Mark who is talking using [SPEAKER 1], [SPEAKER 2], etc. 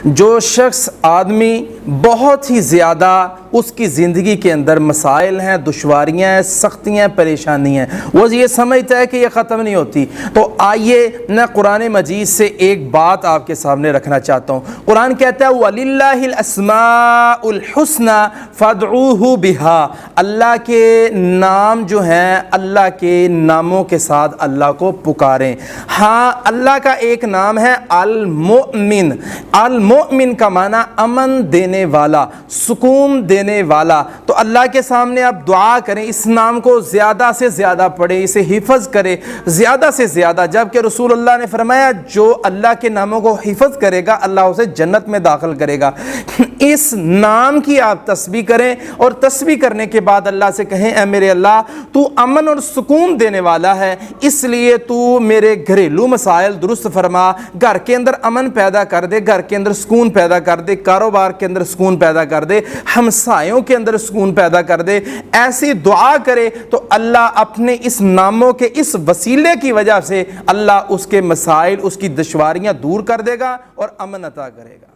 [SPEAKER 1] جو شخص آدمی بہت ہی زیادہ اس کی زندگی کے اندر مسائل ہیں، دشواریاں ہیں، سختیاں، پریشانی ہیں، وہ یہ سمجھتا ہے کہ یہ ختم نہیں ہوتی، تو آئیے میں قرآن مجید سے ایک بات آپ کے سامنے رکھنا چاہتا ہوں۔ قرآن کہتا ہے وَلِلَّهِ الْأَسْمَاءُ الْحُسْنَى فَادْعُوهُ بِهَا، اللہ کے نام جو ہیں، اللہ کے ناموں کے ساتھ اللہ کو پکاریں۔ ہاں، اللہ کا ایک نام ہے المؤمن۔ المؤمن کا معنی امن دینے والا، سکون دینے والا۔ تو اللہ کے سامنے آپ دعا کریں، اس نام کو زیادہ سے زیادہ پڑھیں، اسے حفظ کریں زیادہ سے زیادہ، جبکہ رسول اللہ نے فرمایا جو اللہ کے ناموں کو حفظ کرے گا اللہ اسے جنت میں داخل کرے گا۔ اس نام کی آپ تسبیح کریں، اور تسبیح کرنے کے بعد اللہ سے کہیں اے میرے اللہ تو امن اور سکون دینے والا ہے، اس لیے تو میرے گھریلو مسائل درست فرما، گھر کے اندر امن پیدا کر دے، گھر کے اندر سکون پیدا کر دے، کاروبار کے اندر سکون پیدا کر دے، ہمسایوں کے اندر سکون پیدا کر دے۔ ایسی دعا کرے تو اللہ اپنے اس ناموں کے اس وسیلے کی وجہ سے اللہ اس کے مسائل، اس کی دشواریاں دور کر دے گا اور امن عطا کرے گا۔